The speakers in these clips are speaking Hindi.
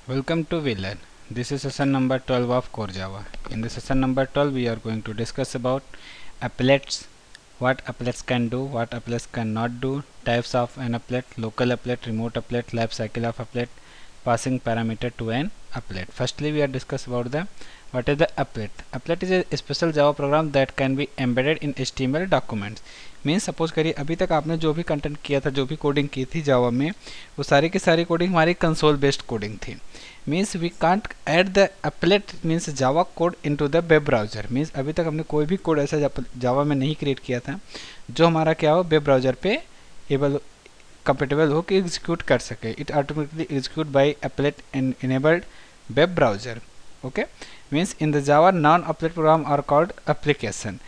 Welcome to VLAN. This is session number 12 of Core Java. In the session number 12 we are going to discuss about applets, what applets can do, what applets cannot do, types of an applet, local applet, remote applet, life cycle of applet, passing parameter to an applet. Firstly we are discuss about the what is the applet. Applet is a special Java program that can be embedded in HTML documents. Means suppose करिए अभी तक आपने जो भी कंटेंट किया था, जो भी कोडिंग की थी जावा में, वो सारी की सारी कोडिंग हमारी कंसोल बेस्ड कोडिंग थी. Means we can't add the applet means Java code into the web browser. Means अभी तक हमने कोई भी कोड ऐसा जावा में नहीं क्रिएट किया था जो हमारा क्या हो वेब ब्राउज़र पे एबल कंपेटेबल हो कि एग्जीक्यूट कर सके. It automatically execute by applet enabled web browser. Okay, means in the Java non applet program are called application.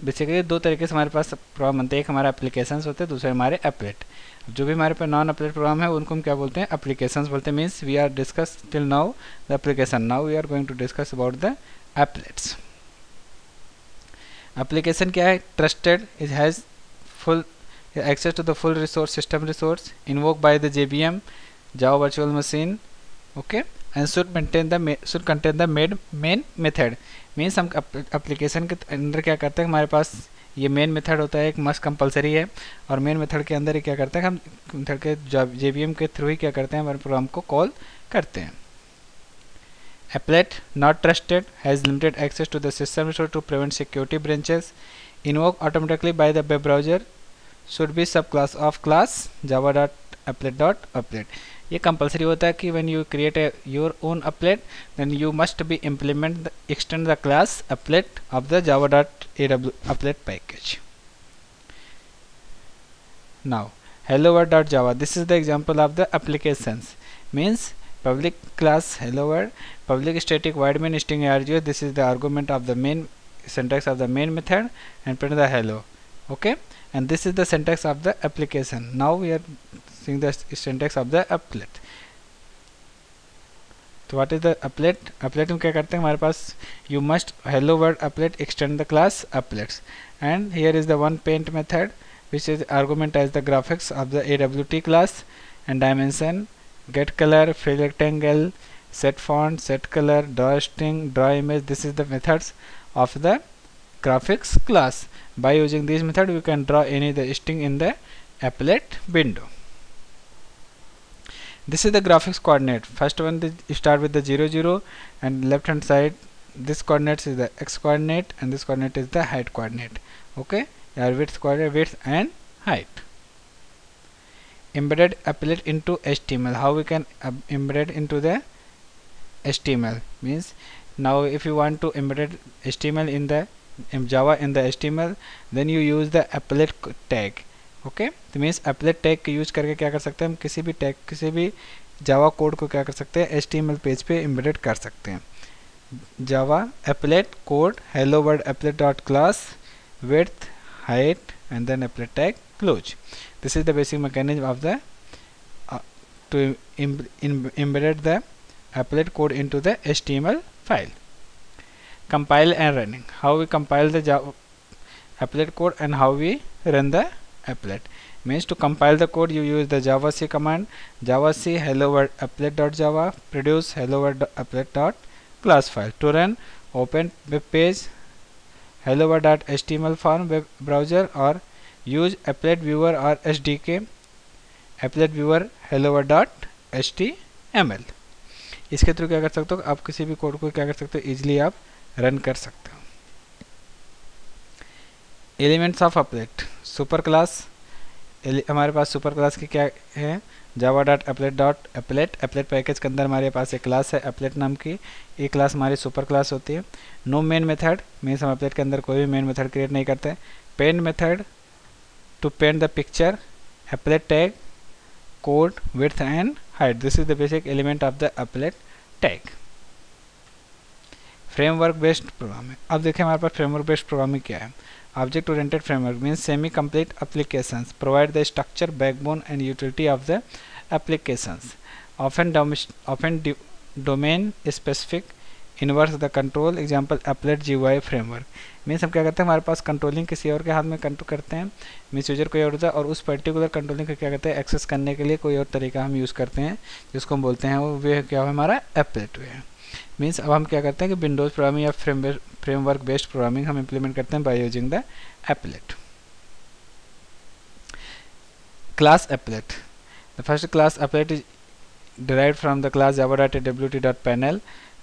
Basically दो तरीके से हमारे पास प्रोग्राम बनते हैं, एक हमारा एप्लीकेशंस होते हैं, दूसरे हमारे एप्लेट. जो भी हमारे पास नॉन एप्लेट प्रोग्राम है उनको हम क्या बोलते हैं, एप्लीकेशंस बोलते हैं. Means we are discuss till now the application. Now we are going to discuss about the applets. Application क्या है? Trusted, it has full access to the full resource, system resource, invoke by the JVM, Java virtual machine. Okay, and should contain the main method. Means हम एप्लीकेशन के अंदर क्या करते हैं, हमारे पास ये मेन मेथड होता है, एक मस्ट कंपलसरी है. और मेन मेथड के अंदर ही क्या करते हैं, हम मेथड के JVM के थ्रू ही क्या करते हैं, हमारे प्रोग्राम को कॉल करते हैं. Applet not trusted, has limited access to the system resource to prevent security breaches, invoke automatically by the web browser, should be subclass of class java.applet.applet. ये कंपलसरी होता है कि when you create your own applet then you must be extend the class applet of the java.applet package. Now hello world.java, this is the example of the applications. Means public class hello world, public static void main string argv, this is the argument of the main syntax of the main method, and print the hello. Okay, and this is the syntax of the application. Now we are seeing the syntax of the applet. तो what is the applet? applet में क्या करते हैं, हमारे पास you must hello world applet extend the class applets, and here is the one paint method which is argument as the graphics of the AWT class, and dimension, get color, fill rectangle, set font, set color, draw string, draw image. This is the methods of the graphics class. By using this method we can draw any the string in the applet window. This is the graphics coordinate. First one start with the 0 0, and left hand side this coordinate is the x coordinate and this coordinate is the height coordinate. Okay, your width coordinate, width and height. Embedded applet into HTML. How we can embed into the HTML? Means now if you want to embed HTML in Java in the HTML, then you use the applet tag. Okay, तो मीन्स एप्लेट टैग का यूज करके क्या कर सकते हैं, हम किसी भी टैग किसी भी जावा कोड को क्या कर सकते हैं, HTML पेज पे एम्बेडेड कर सकते हैं. Java applet code hello world applet dot class width height and then applet tag close. This is the basic mechanism of the to embedded the applet code into the HTML file. Compile and running. How we compile the Java applet code and how we run the applet. Means to compile the code you use the javac command, javac hello world applet.java produce hello world applet.class file. To run, open web page hello world.html form web browser or use applet viewer or SDK applet viewer hello world.html. इसके थ्रू क्या कर सकते हो, आप किसी भी कोड को क्या कर सकते हो, इजिली आप रन कर सकते हो. Elements of applet. Super class, हमारे पास सुपर क्लास की क्या है, java.applet.applet. applet पैकेज के अंदर हमारे पास एक क्लास है applet नाम की, एक क्लास हमारी सुपर क्लास होती है. नो मेन मेथड, मीन्स हम applet के अंदर कोई भी मेन मेथड क्रिएट नहीं करते. Paint method to paint the picture, applet tag, code, width and height. This is the basic element of the applet tag. Framework based programming. अब देखिए हमारे पास फ्रेमवर्क बेस्ड प्रोग्रामिंग क्या है. Object oriented framework means semi complete applications provide the structure, backbone and utility of the applications, often domain specific, inverse the control example applet GUI framework. Means हम क्या करते हैं, हमारे पास कंट्रोलिंग किसी और के हाथ में कंट्रोल करते हैं, मीन्स यूजर कोई और होता है और उस पर्टिकुलर कंट्रोलिंग को क्या करते हैं, एक्सेस करने के लिए कोई और तरीका हम यूज़ करते हैं जिसको हम बोलते हैं वो वे क्या है हमारा एप्लेट वे है। मीन्स अब हम क्या करते हैं कि विंडोज़ प्रोग्रामिंग या फ्रेमवर्क बेस्ड प्रोग्रामिंग हम इम्प्लीमेंट करते हैं by using the applet. Class applet, the first class applet is derived from the class java.awt.panel,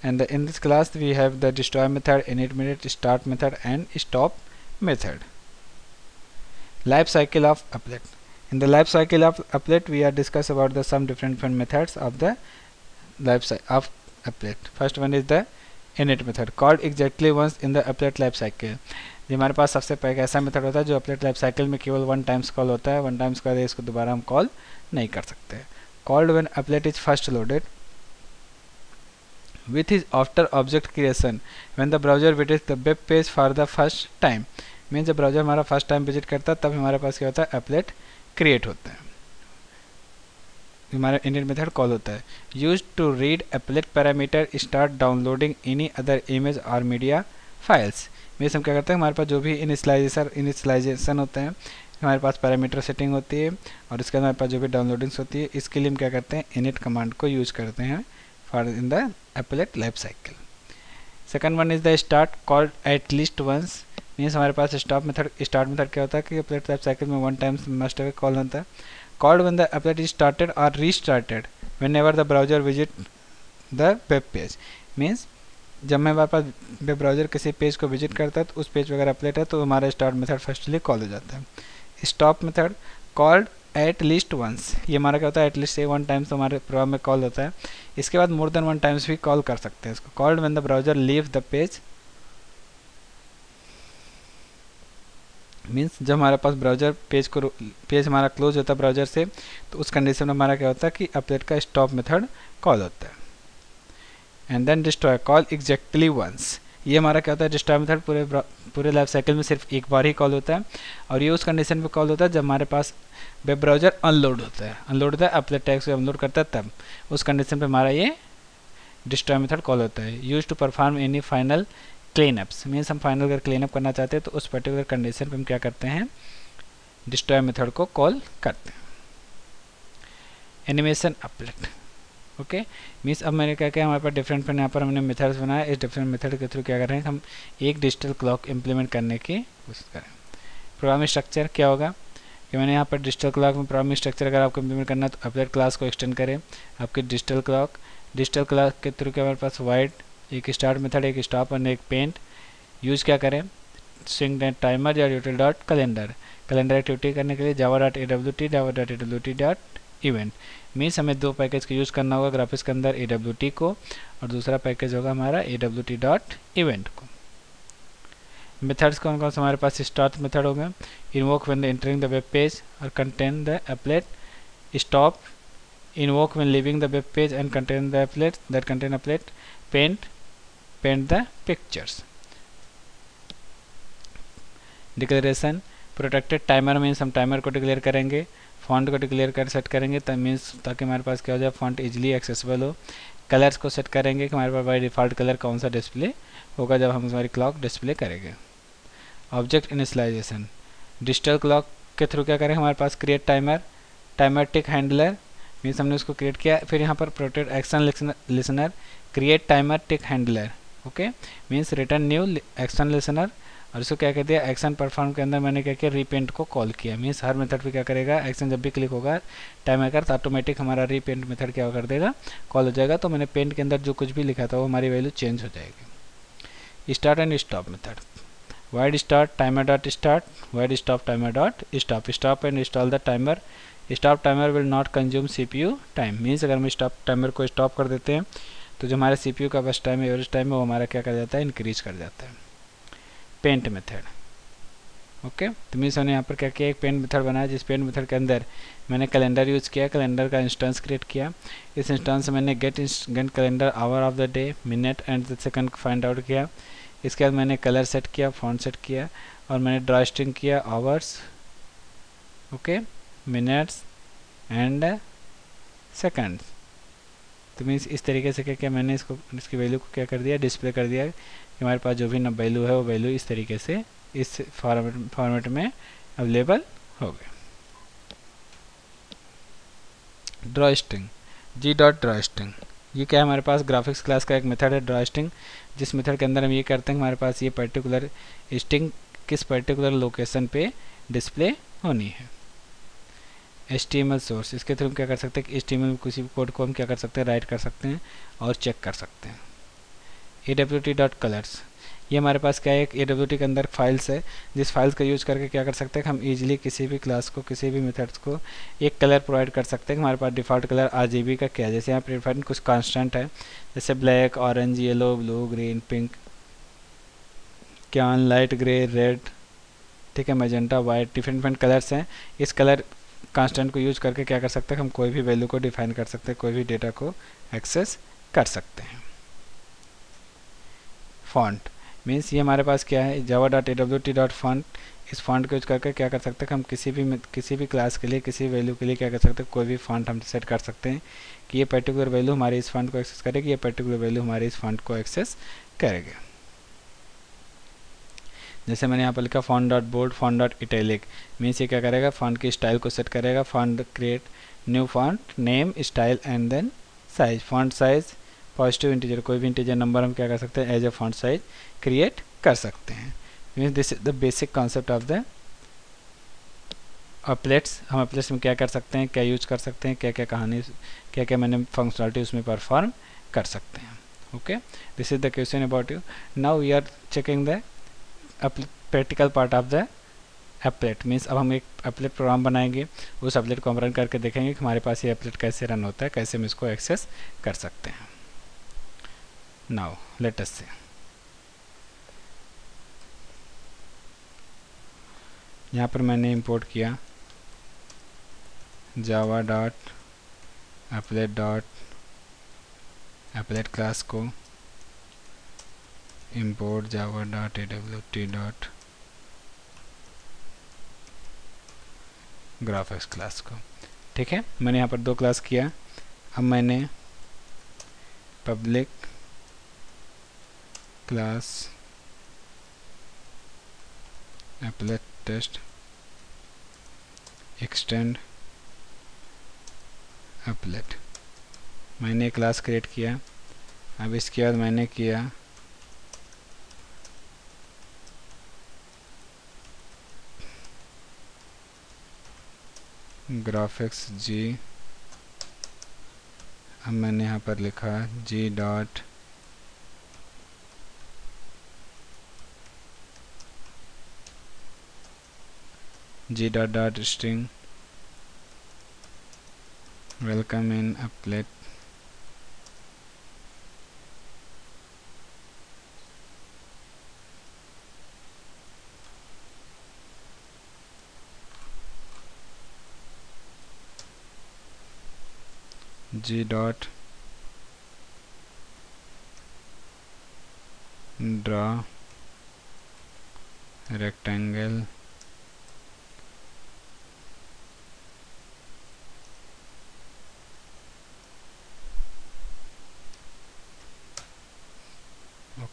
and in this class we have the destroy method, init method, start method and stop method. Life cycle of applet. In the life cycle of applet we are discuss about the some different methods of the life cycle of applet. First one is the init method called exactly once in the applet life cycle. ये हमारे पास सबसे पहले ऐसा मेथड होता है जो अपलेट लाइफ साइकिल में केवल वन टाइम्स कॉल होता है, वन टाइम्स का इसको दोबारा हम कॉल नहीं कर सकते। Called when applet is first loaded with is after object creation when the browser visits the web page for the first time। Means जब ब्राउजर हमारा फर्स्ट टाइम विजिट करता है तब हमारे पास क्या होता है, एप्लेट क्रिएट होता है, हमारा इनिट मेथड कॉल होता है। Use to read applet parameter start downloading any other image और मीडिया फाइल्स। मीन्स हम क्या करते हैं, हमारे पास जो भी इनिशियलाइजेशन होते हैं हमारे पास पैरामीटर सेटिंग होती है और इसके अंदर हमारे पास जो भी डाउनलोडिंग्स होती है, इसके लिए हम क्या करते हैं, इनिट कमांड को यूज करते हैं for in the applet life cycle. Second one is the start called at least once. Means हमारे पास स्टार्ट मेथड क्या होता है कि एप्लेट लाइफ साइकिल में one time must have call होता है। Called when the applet is started और restarted whenever the browser visit the web page. Means जब हमारे पास वेब ब्राउजर किसी पेज को विजिट करता है तो उस पेज पर अगर एप्लेट है तो हमारा स्टार्ट मेथड फर्स्टली कॉल हो जाता है। Stop method called at least once, ये हमारा क्या होता है, एटलीस्ट वन टाइम्स तो हमारे प्रोग्राम में कॉल होता है, इसके बाद मोर देन वन टाइम्स भी कॉल कर सकते हैं इसको। Called when the browser leave the page, means जब हमारे पास ब्राउजर पेज हमारा क्लोज होता है ब्राउजर से तो उस कंडीशन में हमारा क्या होता है कि एप्लेट का स्टॉप मेथड कॉल होता है। And then destroy call exactly once, ये हमारा क्या होता है, डिस्ट्रॉय मेथड पूरे लाइफ साइकिल में सिर्फ एक बार ही कॉल होता है और ये उस कंडीशन पे कॉल होता है जब हमारे पास वेब ब्राउजर अनलोड होता है एप्लेट टैग्स को अनलोड करता है, तब उस कंडीशन पे हमारा ये डिस्ट्रॉय मेथड कॉल होता है। Use to perform any final clean ups, means हम फाइनल अगर क्लीन अप करना चाहते हैं तो उस पर्टिकुलर कंडीशन पे हम क्या करते हैं, डिस्ट्रॉय मेथड को कॉल करते हैं। एनिमेशन एप्लेट, ओके मीन्स अब मैंने क्या किया, हमारे पास डिफरेंट यहाँ पर हमने मेथड्स बनाया, इस डिफरेंट मेथड के थ्रू क्या कर रहे हैं, हम एक डिजिटल क्लॉक इम्प्लीमेंट करने की कोशिश करें। प्रोग्रामिंग स्ट्रक्चर क्या होगा कि मैंने यहाँ पर डिजिटल क्लॉक में प्रोग्रामिंग स्ट्रक्चर अगर आपको इम्प्लीमेंट करना है तो एप्लेट क्लास को एक्सटेंड करें आपकी डिजिटल क्लॉक के थ्रू क्या हमारे पास वाइड एक स्टार्ट मेथड, एक स्टॉप और एक पेंट यूज क्या करें, स्विंग टाइमर या यूटिल डॉट कैलेंडर एक्टिविटी करने के लिए java.awt मीन्स हमें दो पैकेज का यूज़ करना होगा ग्राफिक्स के अंदर AWT को और दूसरा पैकेज होगा हमारा awt.event को। मेथड्स कौन कौन से हमारे पास, स्टार्ट मेथड हो गया, invoke when entering the web page और contain the applet, stop invoke when leaving the web page and contain the applet that contain applet, paint the pictures. Declaration protected timer means हम टाइमर को डिक्लेयर करेंगे, फॉन्ट को डिक्लेयर कर सेट करेंगे मीन्स ताकि हमारे पास क्या हो जाए, फॉन्ट इजीली एक्सेसिबल हो। कलर्स को सेट करेंगे कि हमारे पास बाय डिफ़ॉल्ट कलर कौन सा डिस्प्ले होगा जब हम हमारी क्लॉक डिस्प्ले करेंगे। ऑब्जेक्ट इनिशियलाइजेशन डिजिटल क्लॉक के थ्रू क्या करें, हमारे पास create timer tick handler means हमने उसको क्रिएट किया, फिर यहाँ पर protect action listener create timer tick handler, okay means return new action listener और इसको क्या कर दिया, एक्शन परफॉर्म के अंदर मैंने क्या किया, रीपेंट को कॉल किया। मीन्स हर मेथड पे क्या करेगा, एक्शन जब भी क्लिक होगा टाइमर का तो ऑटोमेटिक हमारा रीपेंट मेथड क्या कर देगा, कॉल हो जाएगा। तो मैंने पेंट के अंदर जो कुछ भी लिखा था वो हमारी वैल्यू चेंज हो जाएगी। Start and stop method wide start timer dot start, wide stop timer dot stop, stop and install the timer, stop timer will not consume CPU time. Means अगर हम स्टॉप टाइमर को स्टॉप कर देते हैं तो जो हमारे CPU का बस टाइम एवरेज टाइम है वो हमारा क्या कर जाता है, इंक्रीज कर जाता है। पेंट मेथड, ओके तो मीन्स हमने यहाँ पर क्या किया, एक पेंट मेथड बनाया जिस पेंट मेथड के अंदर मैंने कैलेंडर यूज़ किया, कैलेंडर का इंस्टेंस क्रिएट किया। इस इंस्टेंस से मैंने get calendar hour of the day minute and the second find out किया। इसके बाद मैंने कलर सेट किया, फॉन्ट सेट किया और मैंने ड्रा स्ट्रिंग किया hours, okay minutes and seconds. तो मीन्स इस तरीके से क्या क्या मैंने इसकी वैल्यू को क्या कर दिया, डिस्प्ले कर दिया कि हमारे पास जो भी न वैल्यू है वो वैल्यू इस तरीके से इस फॉर्मेट में अवेलेबल हो गए। ड्रॉ स्ट्रिंग, जी डॉट ड्रॉ स्ट्रिंग, ये क्या है, हमारे पास ग्राफिक्स क्लास का एक मेथड है ड्रॉ स्ट्रिंग, जिस मेथड के अंदर हम ये करते हैं कि हमारे पास ये पर्टिकुलर स्ट्रिंग किस पर्टिकुलर लोकेशन पे डिस्प्ले होनी है। HTML सोर्स, इसके थ्रू हम क्या कर सकते हैं कि HTML में किसी भी कोड को हम क्या कर सकते हैं, राइट कर सकते हैं और चेक कर सकते हैं। awt.colors, ये हमारे पास क्या है, एक awt के अंदर फाइल्स है, जिस फाइल्स का यूज करके क्या कर सकते हैं कि हम इजीली किसी भी क्लास को, किसी भी मेथड्स को एक कलर प्रोवाइड कर सकते हैं। हमारे पास डिफ़ॉल्ट कलर RGB का क्या है, जैसे यहाँ प्रिफरेंस कुछ कांस्टेंट है, जैसे black, orange, yellow, blue, green, pink, cyan, light grey, red, ठीक है, मैजेंटा, वाइट, डिफरेंट कलर्स हैं। इस कलर कांस्टेंट को यूज करके क्या कर सकते हैं, हम कोई भी वैल्यू को डिफाइन कर सकते हैं, कोई भी डेटा को एक्सेस कर सकते हैं। फॉन्ट मीन्स ये हमारे पास क्या है, java.awt.font, इस फॉन्ट को यूज करके क्या कर सकते हैं, हम किसी भी क्लास के लिए, किसी वैल्यू के लिए क्या कर सकते हैं, कोई भी फॉन्ट हम सेट कर सकते हैं कि ये पर्टिकुलर वैल्यू हमारी इस फॉन्ट को एक्सेस करेगी, ये पर्टिकुलर वैल्यू हमारी इस फॉन्ट को एक्सेस करेगी। जैसे मैंने यहाँ पर लिखा font dot bold, font dot italic, means ये क्या करेगा, फॉन्ट की स्टाइल को सेट करेगा, font create new font name, style and then size, font size positive integer, कोई भी इंटीजर नंबर हम क्या कर सकते हैं as a font size create कर सकते हैं। Means this is the basic concept of the applets. हम अपलेट्स में क्या कर सकते हैं, क्या यूज कर सकते हैं, क्या क्या कहानी, क्या क्या मैंने फंक्शनलिटी उसमें परफॉर्म कर सकते हैं। Okay, this is the question about you. Now we are checking the practical part of the applet. Means अब हम एक एप्लेट प्रोग्राम बनाएंगे, उस एप्लेट को हम रन करके देखेंगे कि हमारे पास ये एप्लेट कैसे रन होता है, कैसे हम इसको एक्सेस कर सकते हैं। नाउ लेट अस सी, यहाँ पर मैंने इंपोर्ट किया जावा डॉट एप्लेट क्लास को, import Java dot awt dot graphics class को। ठीक है, मैंने यहाँ पर दो क्लास किया। अब मैंने public class applet test extend applet, मैंने क्लास क्रिएट किया। अब इसके बाद मैंने किया ग्राफिक्स जी, अब मैंने यहाँ पर लिखा G dot string welcome in applet, G dot draw rectangle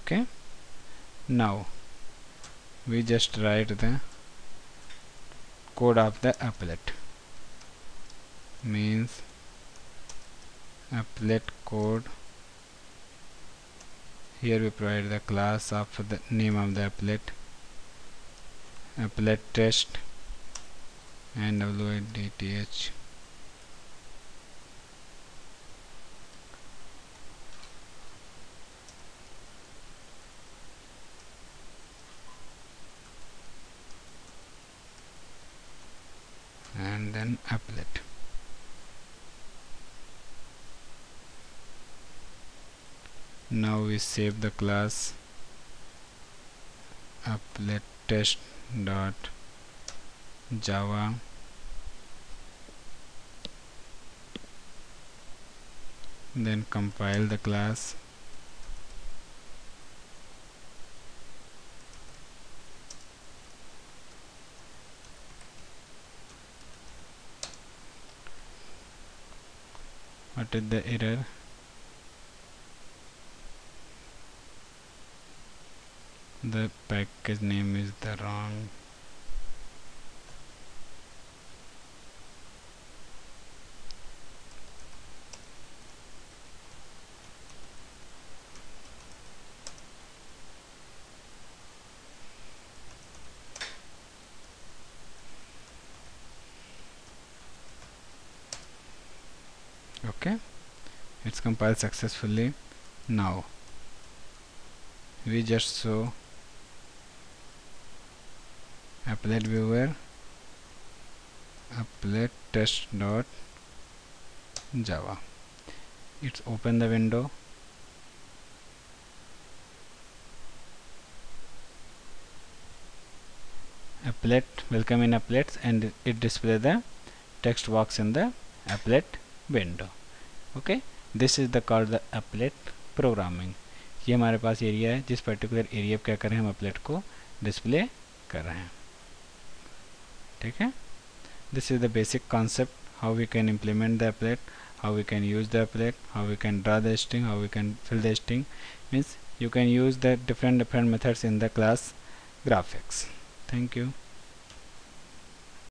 okay. Now we just write the code of the applet, means applet code. Here we provide the class of the name of the applet test and WADTH. And then applet. Now we save the class applet test dot java, then compile the class, what is the error, the package name is the wrong. Okay, it's compiled successfully. Now we just show applet viewer applet test.java. It's open the window. Applet, welcome in applets, and it display the text box in the applet window. Okay, this is the called the applet programming. ये हमारे पास एरिया है जिस पर्टिकुलर एरिया क्या कर रहे हैं हम applet को डिस्प्ले कर रहे हैं. ठीक है, this is the basic concept how we can implement the applet, how we can use the applet, how we can draw the string, how we can fill the string. Means you can use the different methods in the class graphics. Thank you.